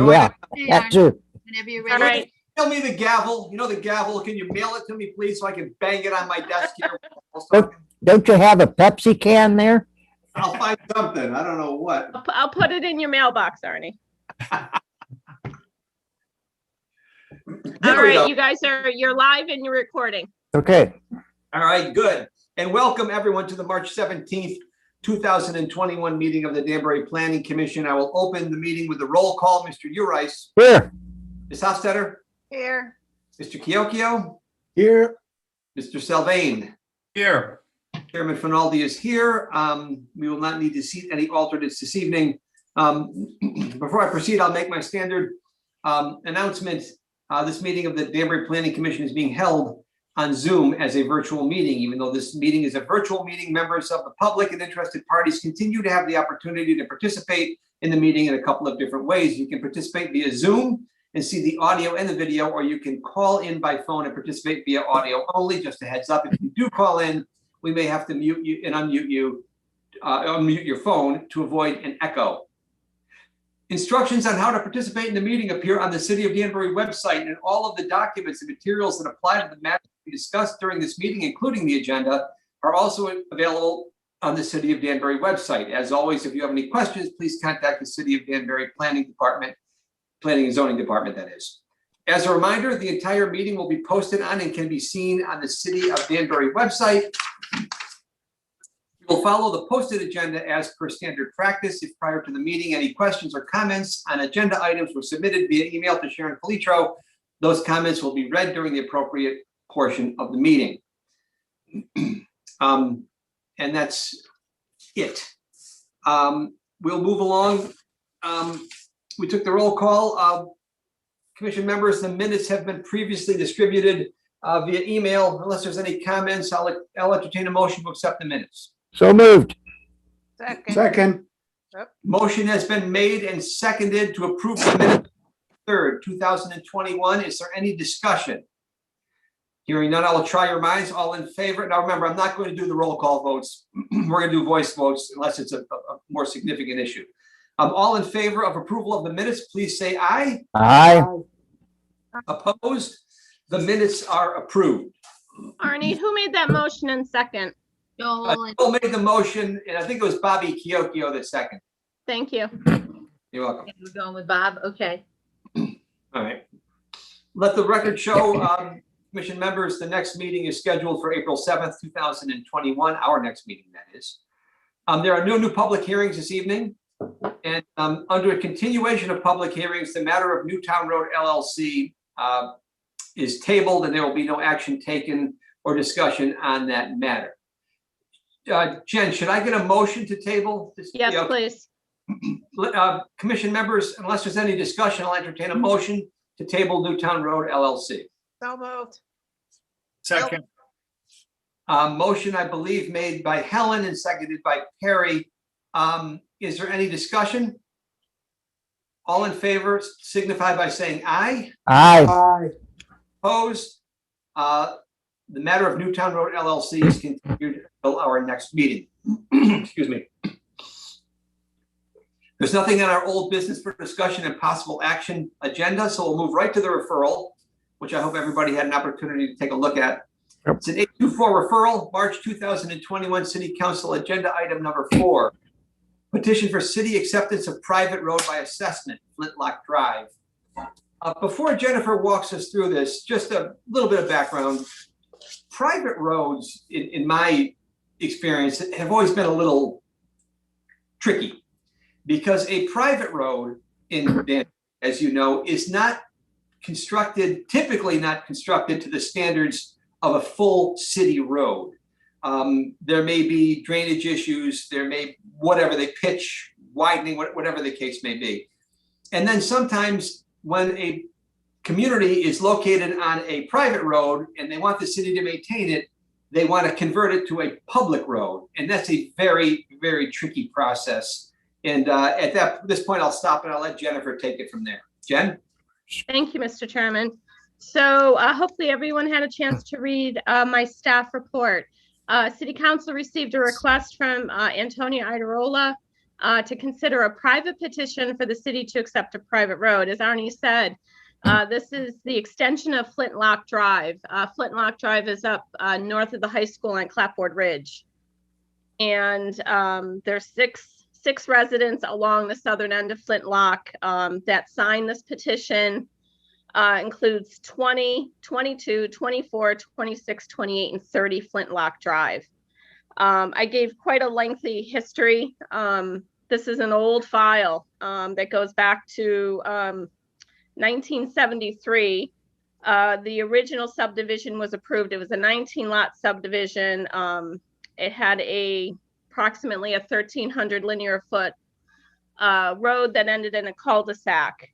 Yeah, Hey, that Arnie, too. whenever you're All ready. right. Tell me the gavel. You know the gavel. Can you mail it to me, please, so I can bang it on my desk here? Don't you have a Pepsi can there? I'll find something. I don't know what. I'll put it in your mailbox, Arnie. There All we go. right, you guys you're live and you're recording. Okay. All right, good. And welcome everyone to the March 17th, 2021 meeting of the Danbury Planning Commission. I will open the meeting with a roll call. Mr. Urice, Here. Ms. Hofstadter, Here. Mr. Kiokio, Here. Mr. Salvain. Here. Chairman Finaldi is here. We will not need to seat any alternates this evening. Before I proceed, I'll make my standard announcement. This meeting of the Danbury Planning Commission is being held on Zoom as a virtual meeting. Even though this meeting is a virtual meeting, members of the public and interested parties continue to have the opportunity to participate in the meeting in a couple of different ways. You can participate via Zoom and see the audio and the video, or you can call in by phone and participate via audio only. Just a heads up, if you do call in, we may have to mute you and unmute your phone to avoid an echo. Instructions on how to participate in the meeting appear on the City of Danbury website, and all of the documents and materials that apply to the matter we discussed during this meeting, including the agenda, are also available on the City of Danbury website. As always, if you have any questions, please contact the City of Danbury Planning and Zoning Department, that is. As a reminder, the entire meeting will be posted on and can be seen on the City of Danbury website. We'll follow the posted agenda as per standard practice. If prior to the meeting, any questions or comments on agenda items were submitted via email to Sharon Felitro, those comments will be read during the appropriate portion of the meeting. And that's it. We'll move along. We took the roll call. Commission members, the minutes have been previously distributed via email. Unless there's any comments, I'll entertain a motion to accept the minutes. So moved. Second. Motion has been made and seconded to approve the minutes 3rd, 2021. Is there any discussion? Hearing none, I will try your minds. All in favor? Now remember, I'm not going to do the roll call votes. We're going to do voice votes unless it's a more significant issue. All in favor of approval of the minutes, please say aye. Aye. Opposed? The minutes are approved. Arnie, who made that motion in second? Joel. Joel made the motion, and I think it was Bobby Kiokio the second. Thank you. You're welcome. We're going with Bob. Okay. All right. Let the record show, commission members, the next meeting is scheduled for April 7th, 2021, our next meeting, that is. There are no new public hearings this evening. And under a continuation of public hearings, the matter of Newtown Road LLC is tabled, and there will be no action taken or discussion on that matter. Jen, should I get a motion to table this? Yes, please. Commission members, unless there's any discussion, I'll entertain a motion to table Newtown Road LLC. So moved. Second. Motion, I believe, made by Helen and seconded by Perry. Is there any discussion? All in favor signify by saying aye. Aye. Opposed? The matter of Newtown Road LLC is continued until our next meeting. Excuse me. There's nothing on our old business for discussion and possible action agenda, so we'll move right to the referral, which I hope everybody had an opportunity to take a look at. Yep. It's an 824 referral, March 2021 City Council Agenda Item number 4. Petition for city acceptance of private road by assessment, Flintlock Drive. Before Jennifer walks us through this, just a little bit of background. Private roads, in my experience, have always been a little tricky because a private road, as you know, is not constructed, typically not constructed to the standards of a full city road. There may be drainage issues, there may, whatever they pitch, widening, whatever the case may be. And then sometimes when a community is located on a private road and they want the city to maintain it, they want to convert it to a public road. And that's a very, very tricky process. And at this point, I'll stop and I'll let Jennifer take it from there. Jen? Thank you, Mr. Chairman. So hopefully everyone had a chance to read my staff report. City Council received a request from Antonia Idarola to consider a private petition for the city to accept a private road. As Arnie said, this is the extension of Flintlock Drive. Flintlock Drive is up north of the high school on Clapboard Ridge. And there's six residents along the southern end of Flintlock that signed this petition. Includes 20, 22, 24, 26, 28, and 30 Flintlock Drive. I gave quite a lengthy history. This is an old file that goes back to 1973. The original subdivision was approved. It was a 19-lot subdivision. It had approximately a 1,300 linear foot road that ended in a cul-de-sac.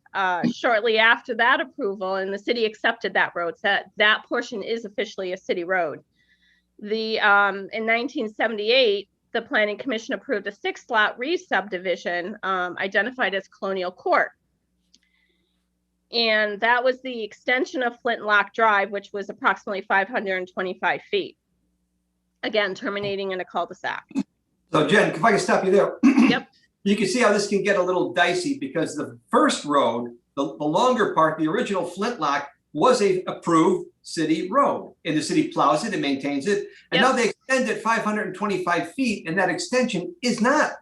Shortly after that approval, and the city accepted that road, that portion is officially a city road. In 1978, the Planning Commission approved a 6-lot re-subdivision identified as Colonial Court. And that was the extension of Flintlock Drive, which was approximately 525 feet. Again, terminating in a cul-de-sac. So Jen, if I can stop you there. Yep. You can see how this can get a little dicey because the first road, the longer part, the original Flintlock, was a approved city road, and the city plows it and maintains it. And now they extend it 525 feet, and that extension is not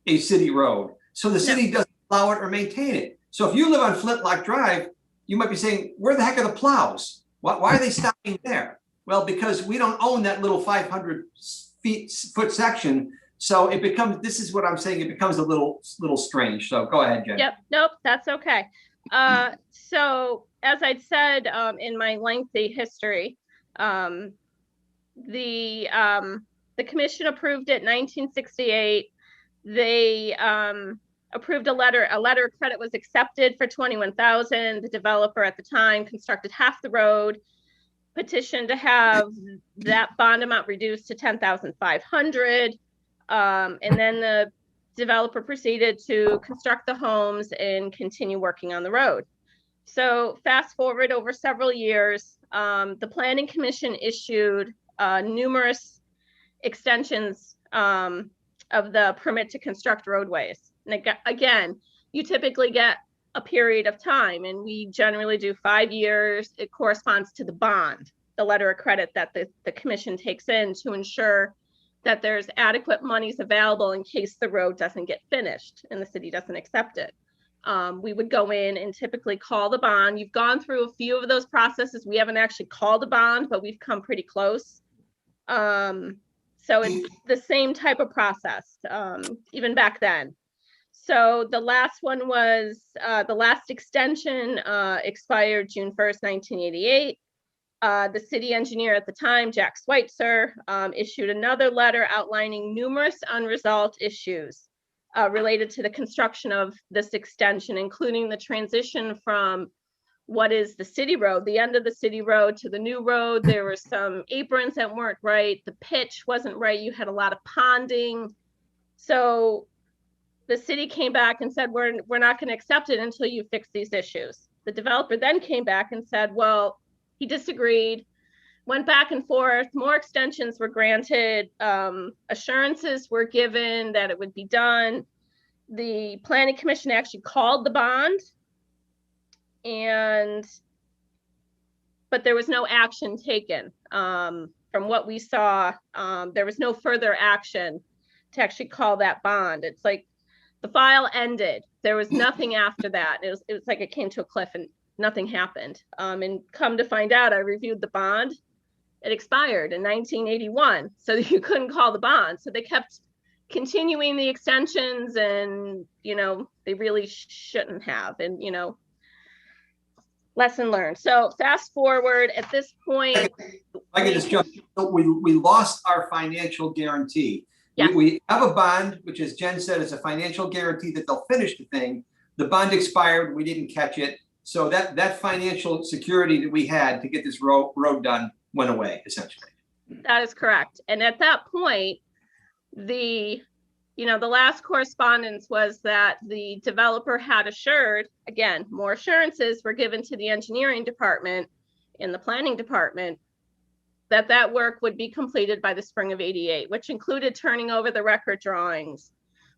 a city road. So the city doesn't plow it or maintain it. So if you live on Flintlock Drive, you might be saying, where the heck are the plows? Why are they stopping there? Well, because we don't own that little 500 foot section. So it becomes, this is what I'm saying, it becomes a little strange. So go ahead, Jen. Yep, nope, that's okay. So as I'd said in my lengthy history, the commission approved it in 1968. They approved a letter of credit was accepted for $21,000. The developer at the time constructed half the road, petitioned to have that bond amount reduced to $10,500. And then the developer proceeded to construct the homes and continue working on the road. So fast forward over several years, the Planning Commission issued numerous extensions of the permit to construct roadways. And again, you typically get a period of time, and we generally do 5 years. It corresponds to the bond, the letter of credit that the commission takes in to ensure that there's adequate monies available in case the road doesn't get finished and the city doesn't accept it. We would go in and typically call the bond. You've gone through a few of those processes. We haven't actually called a bond, but we've come pretty close. So it's the same type of process, even back then. So the last one was, the last extension expired June 1st, 1988. The city engineer at the time, Jack Schweitzer, issued another letter outlining numerous unresolved issues related to the construction of this extension, including the transition from what is the city road, the end of the city road, to the new road. There were some aprons that weren't right. The pitch wasn't right. You had a lot of ponding. So the city came back and said, we're not going to accept it until you fix these issues. The developer then came back and said, well, he disagreed, went back and forth, more extensions were granted, assurances were given that it would be done. The Planning Commission actually called the bond, but there was no action taken. From what we saw, there was no further action to actually call that bond. It's like the file ended. There was nothing after that. It was like it came to a cliff and nothing happened. And come to find out, I reviewed the bond. It expired in 1981, so you couldn't call the bond. So they kept continuing the extensions, and they really shouldn't have. And lesson learned. So fast forward at this point. I can just jump. We lost our financial guarantee. Yes. We have a bond, which, as Jen said, is a financial guarantee that they'll finish the thing. The bond expired. We didn't catch it. So that financial security that we had to get this road done went away, essentially. That is correct. And at that point, the last correspondence was that the developer had assured, again, more assurances were given to the engineering department and the planning department, that work would be completed by the spring of '88, which included turning over the record drawings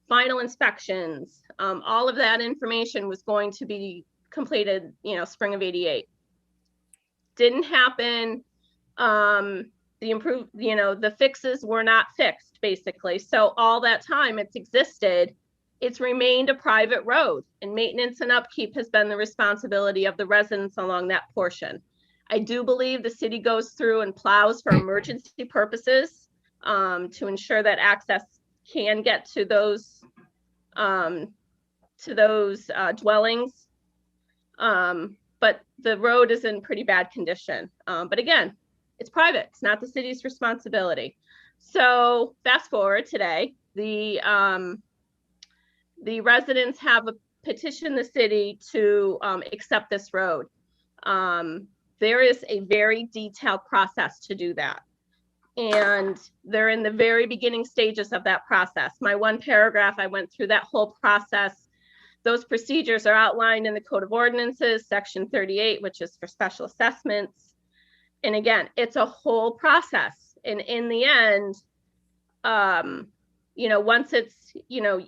final inspections, all of that information was going to be completed, spring of '88. Didn't happen. The fixes were not fixed, basically. So all that time it's existed, it's remained a private road, and maintenance and upkeep has been the responsibility of the residents along that portion. I do believe the city goes through and plows for emergency purposes to ensure that access can get to those dwellings. But the road is in pretty bad condition. But again, it's private. It's not the city's responsibility. So fast forward today, the residents have petitioned the city to accept this road. There is a very detailed process to do that. And they're in the very beginning stages of that process. My one paragraph, I went through that whole process. Those procedures are outlined in the Code of Ordinances, Section 38, which is for special assessments. And again, it's a whole process. And in the end, once it's,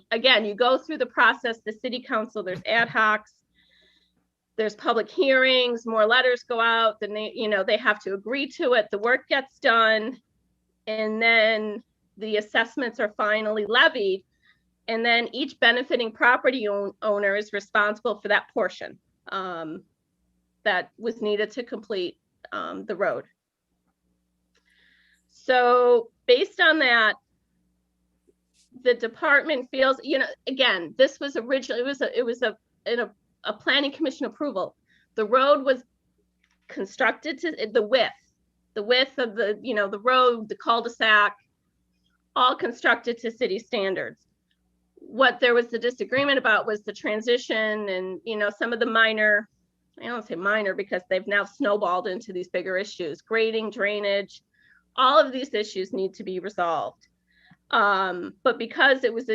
again, you go through the process, the city council, there's ad hocs, there's public hearings, more letters go out, then they have to agree to it, the work gets done, and then the assessments are finally levied. And then each benefiting property owner is responsible for that portion that was needed to complete the road. So based on that, the department feels, again, this was originally, it was a planning commission approval. The road was constructed to the width of the road, the cul-de-sac, all constructed to city standards. What there was the disagreement about was the transition and, some of the minor, I don't say minor because they've now snowballed into these bigger issues, grading, drainage, all of these issues need to be resolved. But because it was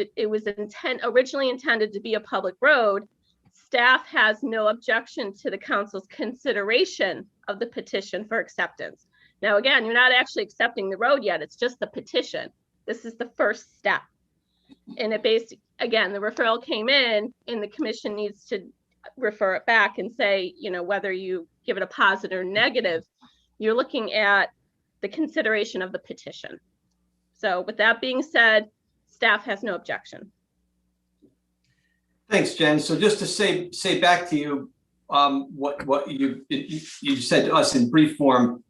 originally intended to be a public road, staff has no objection to the council's consideration of the petition for acceptance. Now, again, you're not actually accepting the road yet. It's just the petition. This is the first step. And again, the referral came in and the commission needs to refer it back and say, whether you give it a positive or negative, you're looking at the consideration of the petition. So with that being said, staff has no objection. Thanks, Jen. So just to say back to you, what you said to us in brief form,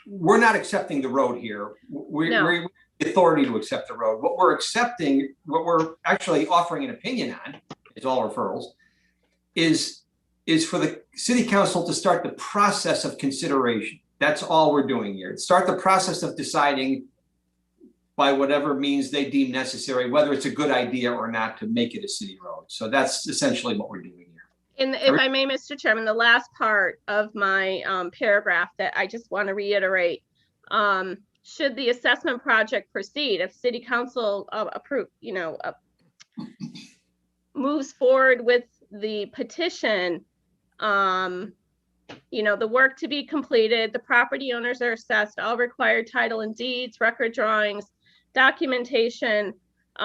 we're not accepting the road here. We're the authority to accept the road. What we're actually offering an opinion on, is all referrals, is for the city council to start the process of consideration. That's all we're doing here. Start the process of deciding by whatever means they deem necessary, whether it's a good idea or not to make it a city road. So that's essentially what we're doing here. And if I may, Mr. Chairman, the last part of my paragraph that I just want to reiterate, should the assessment project proceed, if city council moves forward with the petition, the work to be completed, the property owners are assessed, all required title and deeds, record drawings, documentation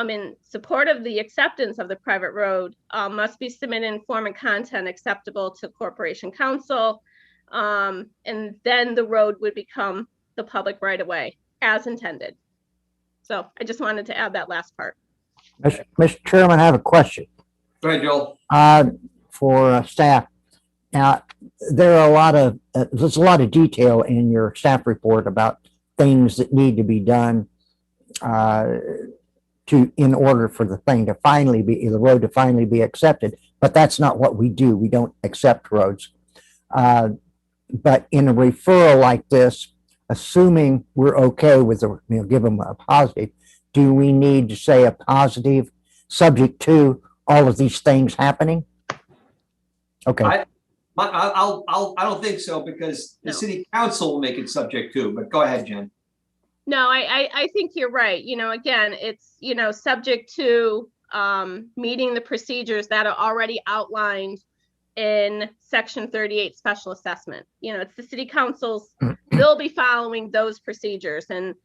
in support of the acceptance of the private road must be submitted in form and content acceptable to Corporation Council. And then the road would become the public right of way as intended. So I just wanted to add that last part. Mr. Chairman, I have a question. Go ahead, Joel. For staff. Now, there's a lot of detail in your staff report about things that need to be done in order for the road to finally be accepted. But that's not what we do. We don't accept roads. But in a referral like this, assuming we're okay with give them a positive, do we need to say a positive subject to all of these things happening? Okay. I don't think so, because the city council will make it subject to, but go ahead, Jen. No, I think you're right. Again, it's, subject to meeting the procedures that are already outlined in Section 38 special assessment. It's the city councils, they'll be following those procedures. And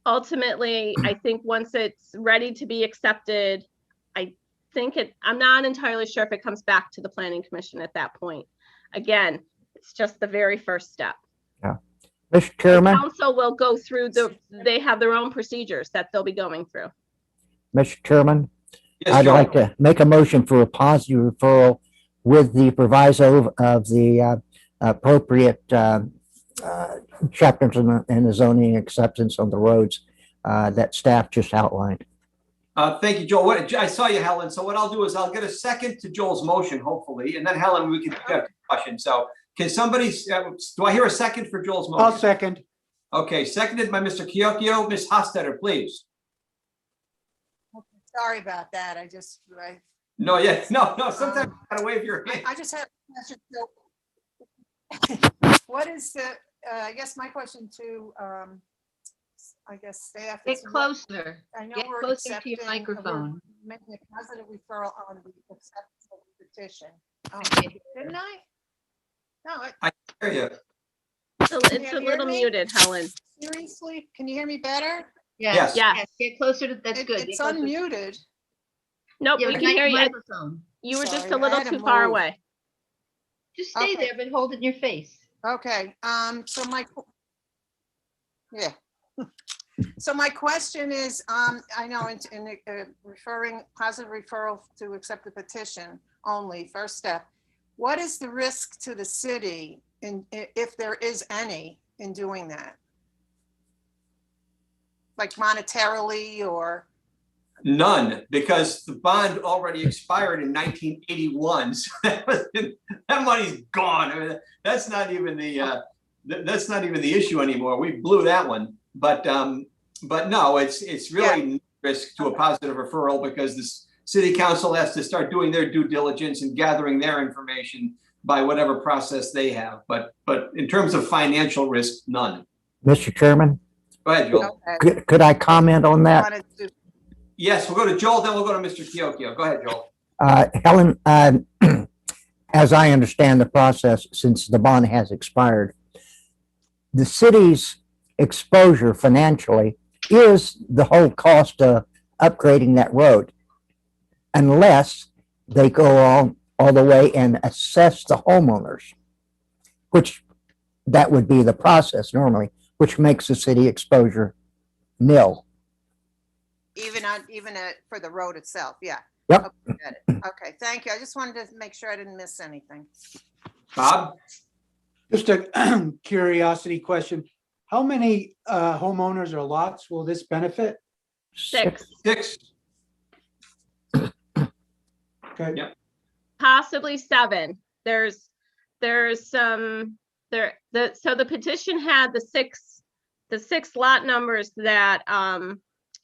ultimately, I think once it's ready to be accepted, I'm not entirely sure if it comes back to the planning commission at that point. Again, it's just the very first step. Mr. The Chairman, council will go through they have their own procedures that they'll be going through. Mr. Chairman, Yes, I'd Joe. like to make a motion for a positive referral with the proviso of the appropriate chapters in the zoning acceptance on the roads that staff just outlined. Thank you, Joel. I saw you, Helen. So what I'll do is I'll get a second to Joel's motion, hopefully, and then Helen, we can have discussion. So can somebody, do I hear a second for Joel's motion? I'll second. Okay, seconded by Mr. Kyokyo. Ms. Hostetter, please. Sorry about that. No, sometimes you gotta wave your hand. I just have a question. What is the, I guess my question to, I guess staff. Get is what- closer. I know Get we're closer to your accepting, microphone. we're making a positive referral on the acceptance of the petition. Oh, Okay. didn't I? No, Hear you. It's a Can't hear little me? muted, Helen. seriously? Can you hear me better? Yes. Yes. Get closer to, that's good. It's Get closer. unmuted. Nope, Yeah, we but can hear you. microphone. You were just Sorry, a I little had to too far move. away. Just stay Okay. there, but hold it in your face. Okay, so yeah. So my question is, I know in referring, positive referral to accept the petition only, first step. What is the risk to the city if there is any in doing that? Like monetarily or? None, because the bond already expired in 1981. So that money's gone. I mean, that's not even the issue anymore. We blew that one. But no, it's really no risk to a positive referral because the city council has to start doing their due diligence and gathering their information by whatever process they have. But in terms of financial risk, none. Mr. Chairman, Go ahead, Joel. Okay. could I comment on that? Wanted to- Yes, we'll go to Joel, then we'll go to Mr. Kyokyo. Go ahead, Joel. Helen, as I understand the process, since the bond has expired, the city's exposure financially is the whole cost of upgrading that road, unless they go all the way and assess the homeowners, which that would be the process normally, which makes the city exposure nil. Even for the road itself, yeah. Yep. Okay, got it. Okay, thank you. I just wanted to make sure I didn't miss anything. Bob? Just a curiosity question. How many homeowners or lots will this benefit? 6, 6. Okay. Yep. possibly 7. So the petition had the six lot numbers that I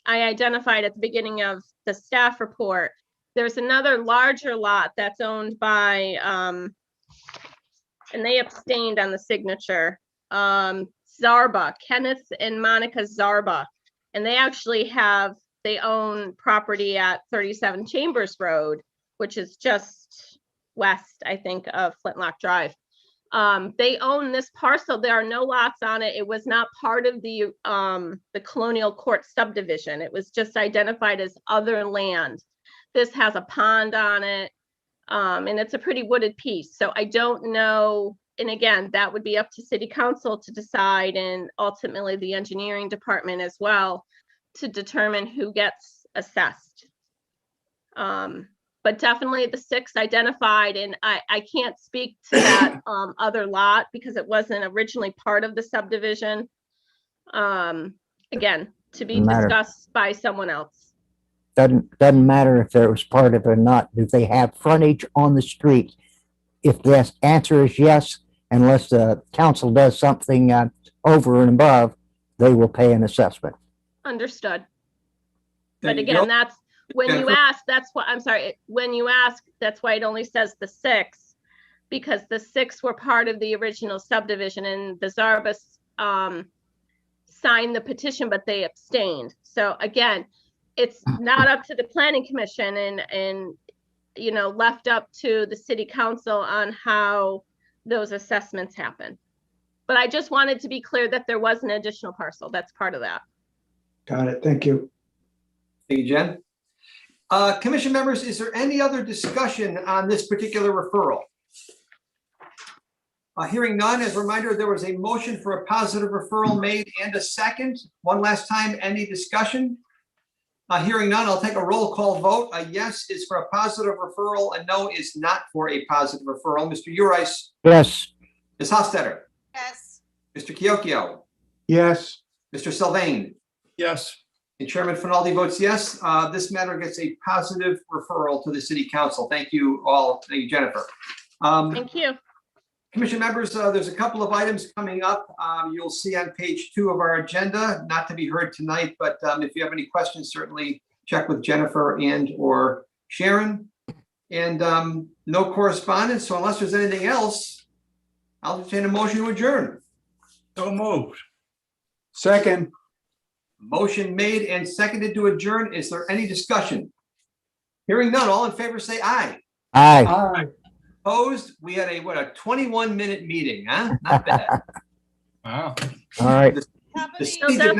identified at the beginning of the staff report. There's another larger lot that's owned by, and they abstained on the signature, Zarba, Kenneth and Monica Zarba. And they actually they own property at 37 Chambers Road, which is just west, I think, of Flintlock Drive. They own this parcel. There are no lots on it. It was not part of the Colonial Court subdivision. It was just identified as other land. This has a pond on it, and it's a pretty wooded piece. So I don't know. And again, that would be up to city council to decide, and ultimately the engineering department as well, to determine who gets assessed. But definitely the 6 identified, and I can't speak to that other lot because it wasn't originally part of the subdivision. Again, to be Matter. discussed by someone else. Doesn't matter if it was part of it or not. Do they have frontage on the street? If the answer is yes, unless the council does something over and above, they will pay an assessment. Understood. Thank But you, again, Joel. that's when you Jennifer? ask, that's what, I'm sorry, when you ask, that's why it only says the 6, because the 6 were part of the original subdivision, and the Zarbas signed the petition, but they abstained. So again, it's not up to the planning commission and left up to the city council on how those assessments happen. But I just wanted to be clear that there was an additional parcel. That's part of that. Got it. Thank you. Thank you, Jen. Commission members, is there any other discussion on this particular referral? Hearing none, as a reminder, there was a motion for a positive referral made and a second. One last time, any discussion? Hearing none, I'll take a roll call vote. A yes is for a positive referral, a no is not for a positive referral. Mr. Urice, Yes, Ms. Hostetter, Yes, Mr. Kiokio, Yes, Mr. Sylvain, Yes. and Chairman Finaldi votes yes. This matter gets a positive referral to the city council. Thank you all. Thank you, Jennifer. Thank you. Commission members, there's a couple of items coming up. You'll see on page 2 of our agenda, not to be heard tonight, but if you have any questions, certainly check with Jennifer and or Sharon. And no correspondence, so unless there's anything else, I'll entertain a motion to adjourn. So moved. second, Motion made and seconded to adjourn. Is there any discussion? Hearing none, all in favor say aye. aye. aye. Opposed? We had a 21-minute meeting, huh? Not bad. Wow. All right. The company. city did not